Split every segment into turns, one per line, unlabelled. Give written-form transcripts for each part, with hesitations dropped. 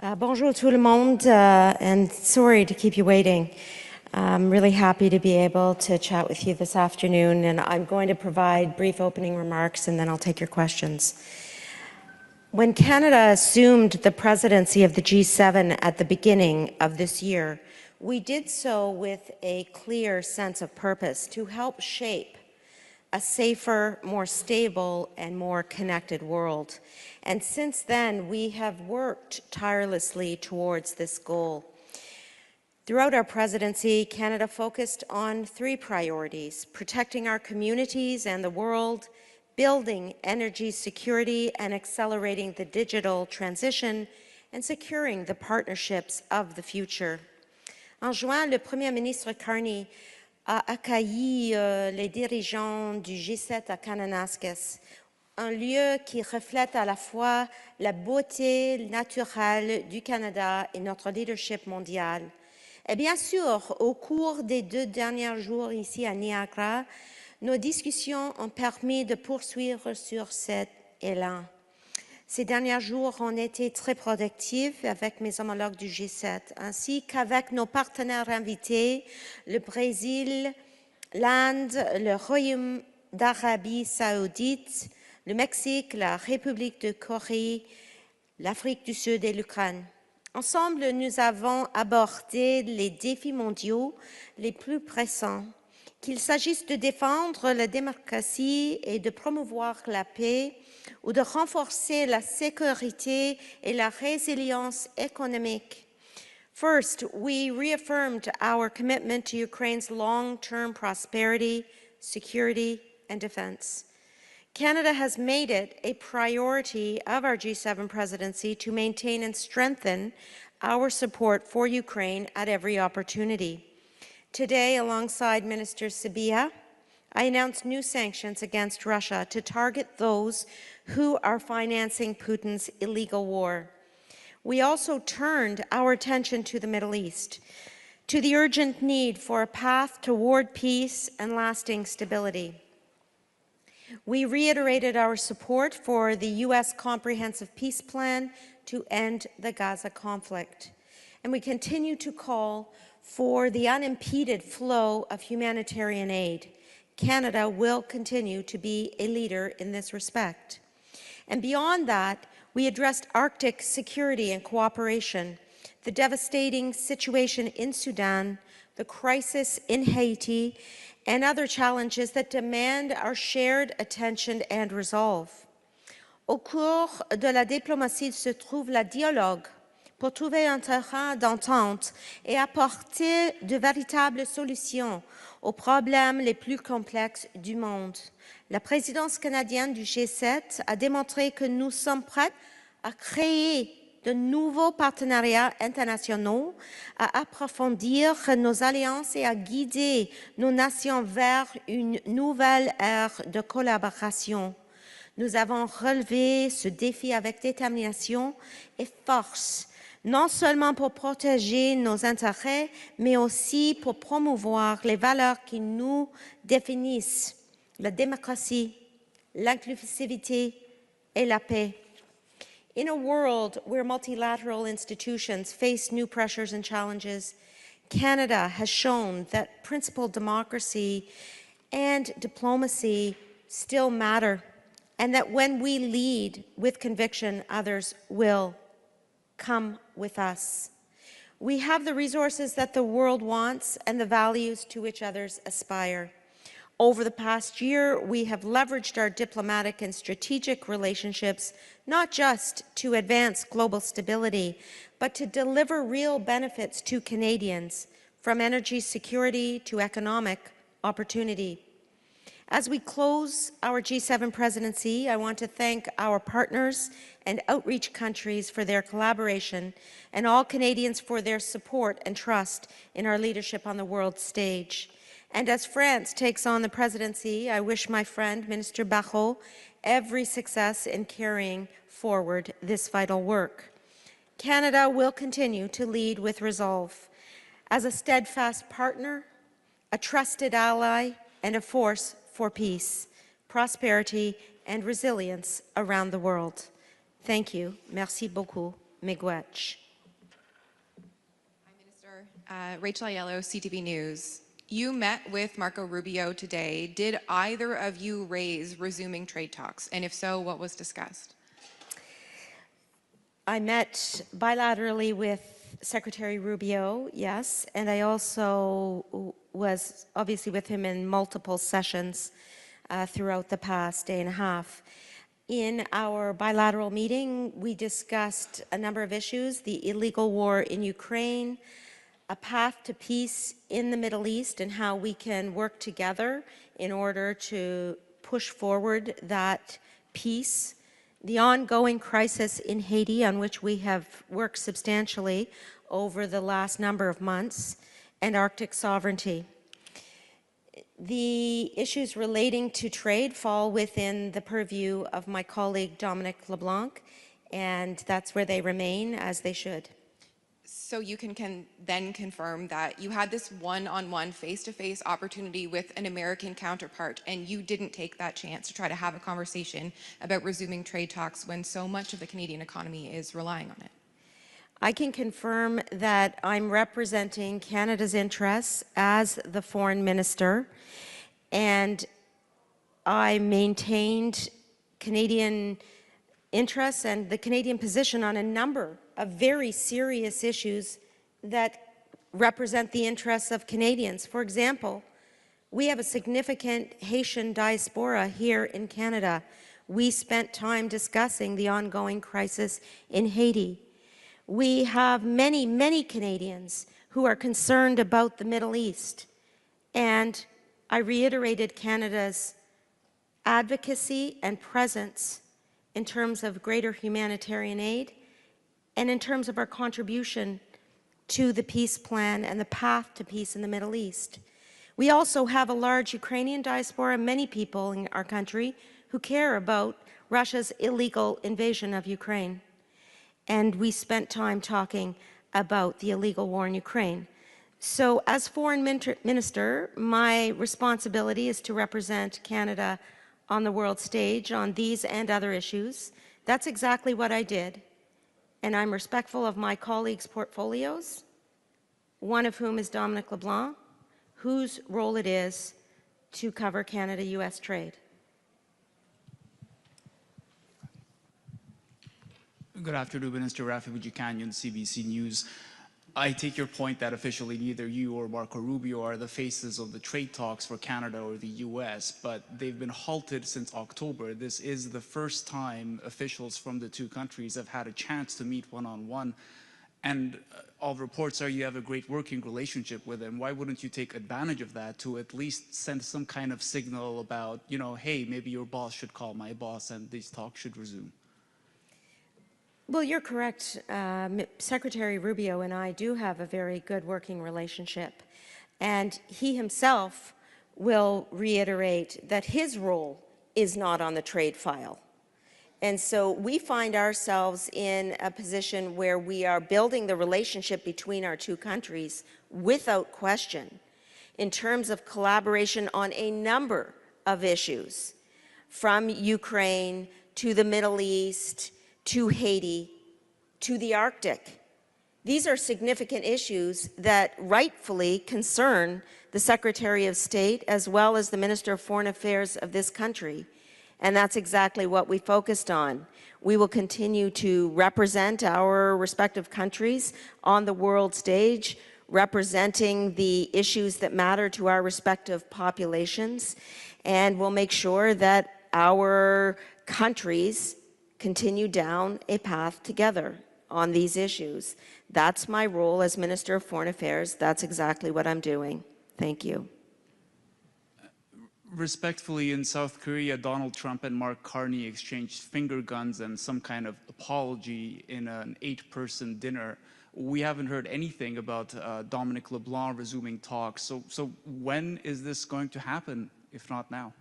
Bonjour tout le monde, and sorry to keep you waiting. I'm really happy to be able to chat with you this afternoon, and I'm going to provide brief opening remarks and then I'll take your questions. When Canada assumed the presidency of the G7 at the beginning of this year, we did so with a clear sense of purpose to help shape a safer, more stable, and more connected world. And since then, we have worked tirelessly towards this goal. Throughout our presidency, Canada focused on three priorities: protecting our communities and the world, building energy security and accelerating the digital transition, and securing the partnerships of the future. En juin, le Premier ministre Carney a accueilli les dirigeants du G7 à Kananaskis, un lieu qui reflète à la fois la beauté naturelle du Canada et notre leadership mondial. Et bien sûr, au cours des 2 derniers jours ici à Niagara, nos discussions ont permis de poursuivre sur cet élan. Ces derniers jours ont été très productifs avec mes homologues du G7, ainsi qu'avec nos partenaires invités, le Brésil, l'Inde, le Royaume d'Arabie saoudite, le Mexique, la République de Corée, l'Afrique du Sud et l'Ukraine. Ensemble, nous avons abordé les défis mondiaux les plus pressants, qu'il s'agisse de défendre la démocratie et de promouvoir la paix, ou de renforcer la sécurité et la résilience économique. First, we reaffirmed our commitment to Ukraine's long-term prosperity, security, and defense. Canada has made it a priority of our G7 presidency to maintain and strengthen our support for Ukraine at every opportunity. Today, alongside Minister Sybiha, I announced new sanctions against Russia to target those who are financing Putin's illegal war. We also turned our attention to the Middle East, to the urgent need for a path toward peace and lasting stability. We reiterated our support for the U.S. Comprehensive Peace Plan to end the Gaza conflict. And we continue to call for the unimpeded flow of humanitarian aid. Canada will continue to be a leader in this respect. And beyond that, we addressed Arctic security and cooperation, the devastating situation in Sudan, the crisis in Haiti, and other challenges that demand our shared attention and resolve. Au cours de la diplomatie se trouve le dialogue pour trouver un terrain d'entente et apporter de véritables solutions aux problèmes les plus complexes du monde. La présidence canadienne du G7 a démontré que nous sommes prêts à créer de nouveaux partenariats internationaux, à approfondir nos alliances et à guider nos nations vers une nouvelle ère de collaboration. Nous avons relevé ce défi avec détermination et force, non seulement pour protéger nos intérêts, mais aussi pour promouvoir les valeurs qui nous définissent: la démocratie, l'inclusivité et la paix. In a world where multilateral institutions face new pressures and challenges, Canada has shown that principled democracy and diplomacy still matter, and that when we lead with conviction, others will come with us. We have the resources that the world wants and the values to which others aspire. Over the past year, we have leveraged our diplomatic and strategic relationships not just to advance global stability, but to deliver real benefits to Canadians, from energy security to economic opportunity. As we close our G7 presidency, I want to thank our partners and outreach countries for their collaboration, and all Canadians for their support and trust in our leadership on the world stage. And as France takes on the presidency, I wish my friend, Minister Barrot, every success in carrying forward this vital work. Canada will continue to lead with resolve as a steadfast partner, a trusted ally, and a force for peace, prosperity, and resilience around the world. Thank you. Merci beaucoup. Miigwech.
Rachel Aiello, CTV News. You met with Marco Rubio today. Did either of you raise resuming trade talks? And if so, what was discussed?
I met bilaterally with Secretary Rubio, yes, and I also was obviously with him in multiple sessions throughout the past day and a half. In our bilateral meeting, we discussed a number of issues: the illegal war in Ukraine, a path to peace in the Middle East, and how we can work together in order to push forward that peace, the ongoing crisis in Haiti, on which we have worked substantially over the last number of months, and Arctic sovereignty. The issues relating to trade fall within the purview of my colleague Dominic LeBlanc, and that's where they remain, as they should.
So you can then confirm that you had this one-on-one, face-to-face opportunity with an American counterpart, and you didn't take that chance to try to have a conversation about resuming trade talks when so much of the Canadian economy is relying on it.
I can confirm that I'm representing Canada's interests as the foreign minister, and I maintained Canadian interests and the Canadian position on a number of very serious issues that represent the interests of Canadians. For example, we have a significant Haitian diaspora here in Canada. We spent time discussing the ongoing crisis in Haiti. We have many, many Canadians who are concerned about the Middle East, and I reiterated Canada's advocacy and presence in terms of greater humanitarian aid and in terms of our contribution to the peace plan and the path to peace in the Middle East. We also have a large Ukrainian diaspora, many people in our country who care about Russia's illegal invasion of Ukraine. And we spent time talking about the illegal war in Ukraine. So as foreign minister, my responsibility is to represent Canada on the world stage on these and other issues. That's exactly what I did. And I'm respectful of my colleagues' portfolios, one of whom is Dominic LeBlanc, whose role it is to cover Canada-US trade.
Good afternoon, Minister Rafi Boudjikanian, CBC News. I take your point that officially neither you or Marco Rubio are the faces of the trade talks for Canada or the US, but they've been halted since October. This is the first time officials from the two countries have had a chance to meet one-on-one. And all reports are you have a great working relationship with them. Why wouldn't you take advantage of that to at least send some kind of signal about, you know, hey, maybe your boss should call my boss and these talks should resume?
Well, you're correct. Secretary Rubio and I do have a very good working relationship. And he himself will reiterate that his role is not on the trade file. And so we find ourselves in a position where we are building the relationship between our two countries without question in terms of collaboration on a number of issues, from Ukraine to the Middle East, to Haiti, to the Arctic. These are significant issues that rightfully concern the Secretary of State as well as the Minister of Foreign Affairs of this country. And that's exactly what we focused on. We will continue to represent our respective countries on the world stage, representing the issues that matter to our respective populations, and we'll make sure that our countries continue down a path together on these issues. That's my role as Minister of Foreign Affairs. That's exactly what I'm doing. Thank you.
Respectfully, in South Korea, Donald Trump and Mark Carney exchanged finger guns and some kind of apology in an 8-person dinner. We haven't heard anything about Dominic LeBlanc resuming talks. So when is this going to happen, if not now?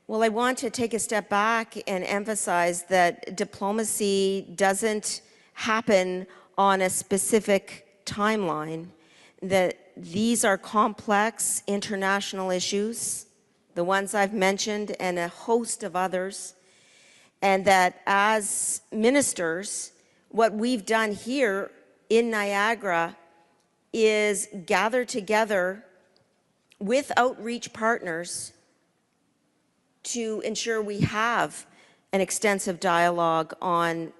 Well, I want to take a step back and emphasize that diplomacy doesn't happen on a specific timeline, that these are complex international issues, the ones I've mentioned and a host of others, and that as ministers, what we've done here in Niagara is gather together with outreach partners to ensure we have an extensive dialogue on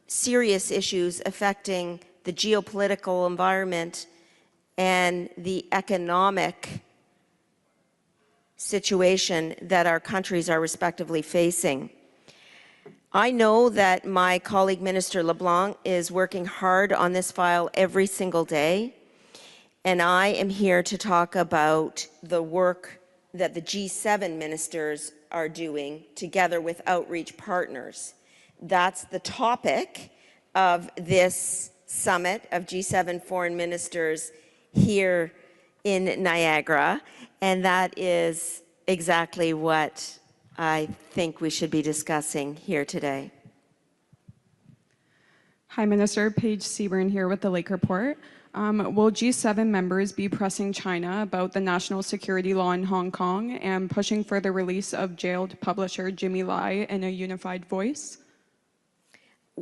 serious issues affecting the geopolitical environment and the economic situation that our countries are respectively facing. I know that my colleague Minister LeBlanc is working hard on this file every single day, and I am here to talk about the work that the G7 ministers are doing together with outreach partners. That's the topic of this summit of G7 foreign ministers here in Niagara, and that is exactly what I think we should be discussing here today.
Hi, Minister. Paige Seaburn here with the Lake Report. Will G7 members be pressing China about the national security law in Hong Kong and pushing for the release of jailed publisher Jimmy Lai in a unified voice?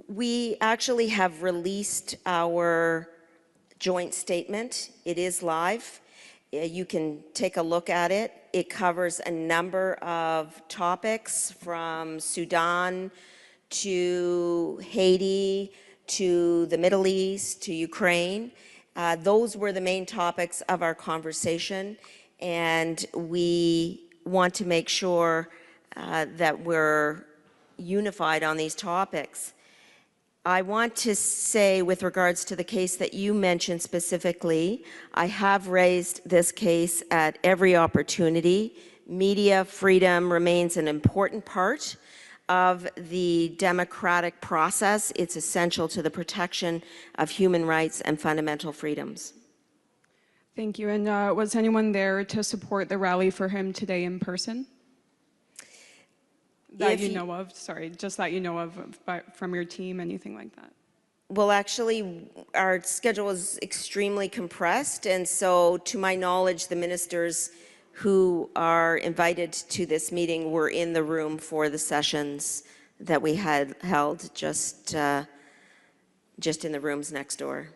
We actually have released our joint statement. It is live. You can take a look at it. It covers a number of topics from Sudan to Haiti to the Middle East to Ukraine. Those were the main topics of our conversation, and we want to make sure that we're unified on these topics. I want to say, with regards to the case that you mentioned specifically, I have raised this case at every opportunity. Media freedom remains an important part of the democratic process. It's essential to the protection of human rights and fundamental freedoms.
Thank you. And was anyone there to support the rally for him today in person? That you know of, sorry, just that you know of from your team, anything like that?
Well, actually, our schedule is extremely compressed, and so to my knowledge, the ministers who are invited to this meeting were in the room for the sessions that we had held just in the rooms next door.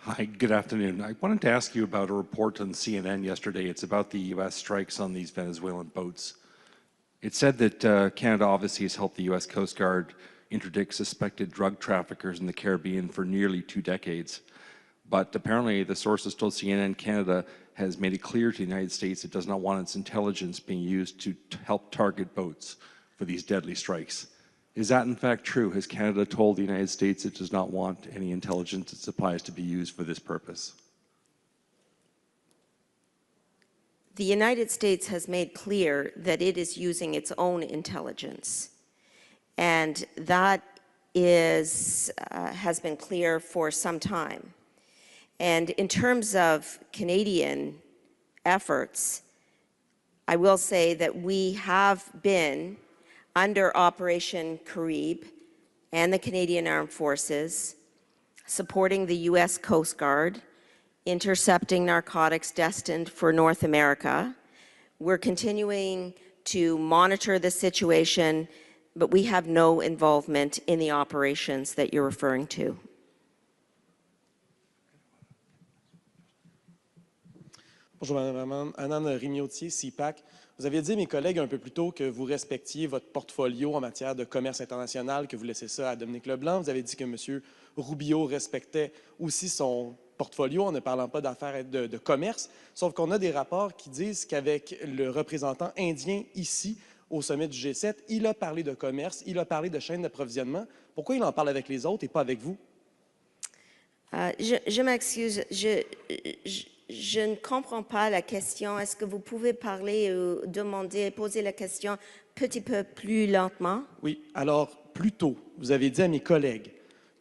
Hi, good afternoon. I wanted to ask you about a report on CNN yesterday. It's about the U.S. strikes on these Venezuelan boats. It said that Canada obviously has helped the U.S. Coast Guard interdict suspected drug traffickers in the Caribbean for nearly 2 decades. But apparently the sources told CNN Canada has made it clear to the United States it does not want its intelligence being used to help target boats for these deadly strikes. Is that in fact true? Has Canada told the United States it does not want any intelligence it supplies to be used for this purpose?
The United States has made clear that it is using its own intelligence, and that has been clear for some time. And in terms of Canadian efforts, I will say that we have been under Operation Carib and the Canadian Armed Forces, supporting the U.S. Coast Guard, intercepting narcotics destined for North America. We're continuing to monitor the situation, but we have no involvement in the operations that you're referring to.
Bonjour, Madame Anand, CPAC. Vous aviez dit à mes collègues un peu plus tôt que vous respectiez votre portfolio en matière de commerce international, que vous laissez ça à Dominique Leblanc. Vous avez dit que M. Rubio respectait aussi son portfolio en ne parlant pas d'affaires de commerce. Sauf qu'on a des rapports qui disent qu'avec le représentant indien ici, au sommet du G7, il a parlé de commerce, il a parlé de chaîne d'approvisionnement. Pourquoi il en parle avec les autres et pas avec vous?
Je m'excuse, je ne comprends pas la question. Est-ce que vous pouvez parler ou poser la question un petit peu plus lentement?
Oui, alors plus tôt, vous avez dit à mes collègues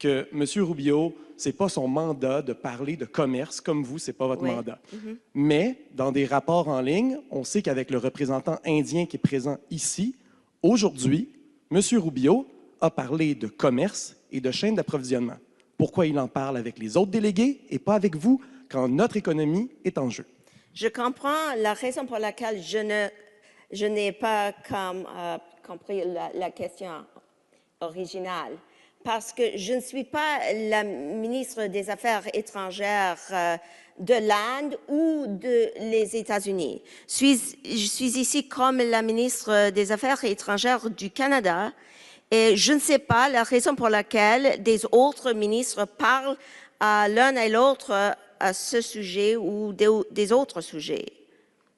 que M. Rubio, ce n'est pas son mandat de parler de commerce, comme vous, ce n'est pas votre mandat. Mais dans des rapports en ligne, on sait qu'avec le représentant indien qui est présent ici, aujourd'hui, M. Rubio a parlé de commerce et de chaîne d'approvisionnement. Pourquoi il en parle avec les autres délégués et pas avec vous quand notre économie est en jeu?
Je comprends la raison pour laquelle je n'ai pas compris la question originale. parce que je ne suis pas la ministre des Affaires étrangères de l'Inde ou des États-Unis. Je suis ici comme la ministre des Affaires étrangères du Canada et je ne sais pas la raison pour laquelle des autres ministres parlent à l'un et l'autre à ce sujet ou des autres sujets.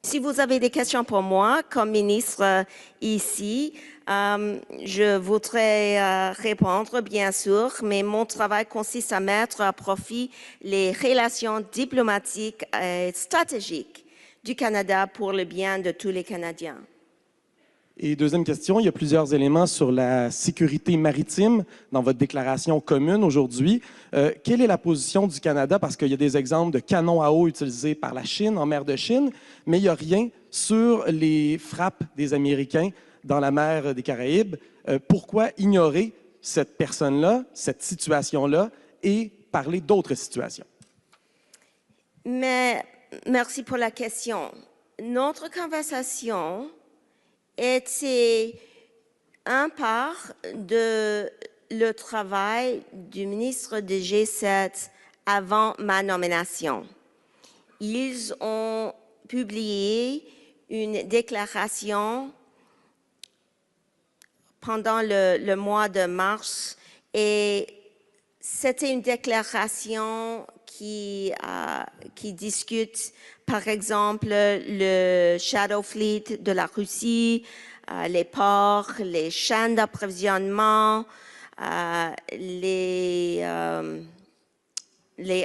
Si vous avez des questions pour moi comme ministre ici, je voudrais répondre, bien sûr, mais mon travail consiste à mettre à profit les relations diplomatiques et stratégiques du Canada pour le bien de tous les Canadiens.
Et deuxième question, il y a plusieurs éléments sur la sécurité maritime dans votre déclaration commune aujourd'hui. Quelle est la position du Canada? Parce qu'il y a des exemples de canons à eau utilisés par la Chine, en mer de Chine, mais il n'y a rien sur les frappes des Américains dans la mer des Caraïbes. Pourquoi ignorer cette personne-là, cette situation-là, et parler d'autres situations?
Mais merci pour la question. Notre conversation était un part de le travail du ministre du G7 avant ma nomination. Ils ont publié une déclaration pendant le mois de mars et c'était une déclaration qui discute, par exemple, le Shadow Fleet de la Russie, les ports, les chaînes d'approvisionnement, les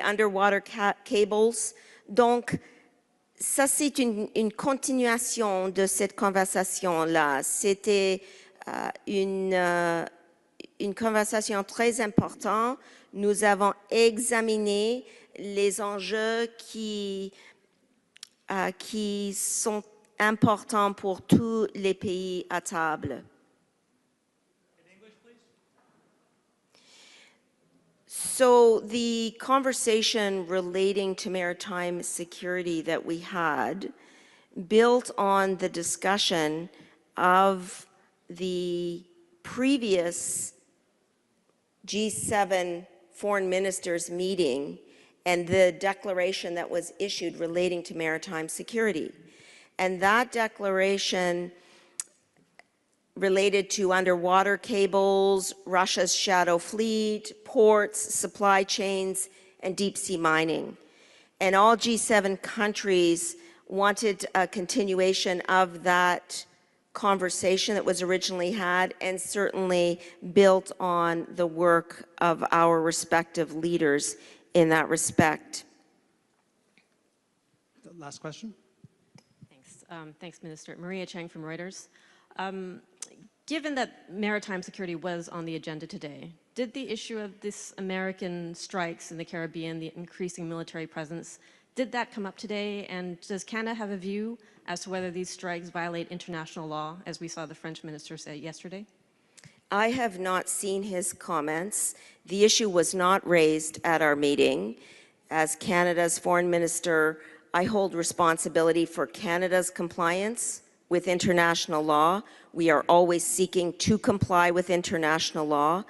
underwater cables. Donc, ça, c'est une continuation de cette conversation-là. C'était une conversation très importante. Nous avons examiné les enjeux qui sont importants pour tous les pays à table. So the conversation relating to maritime security that we had built on the discussion of the previous G7 foreign ministers meeting and the declaration that was issued relating to maritime security. And that declaration related to underwater cables, Russia's shadow fleet, ports, supply chains, and deep sea mining. And all G7 countries wanted a continuation of that conversation that was originally had and certainly built on the work of our respective leaders in that respect.
Last question.
Thanks. Thanks, Minister. Maria Chang from Reuters. Given that maritime security was on the agenda today, did the issue of this American strikes in the Caribbean, the increasing military presence, did that come up today? And does Canada have a view as to whether these strikes violate international law, as we saw the French minister say yesterday?
I have not seen his comments. The issue was not raised at our meeting. As Canada's foreign minister, I hold responsibility for Canada's compliance with international law. We are always seeking to comply with international law.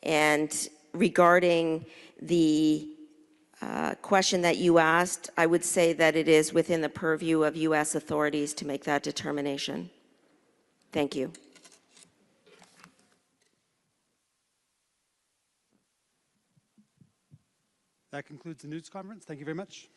And regarding the question that you asked, I would say that it is within the purview of U.S. authorities to make that determination. Thank you.
That concludes the news conference. Thank you very much.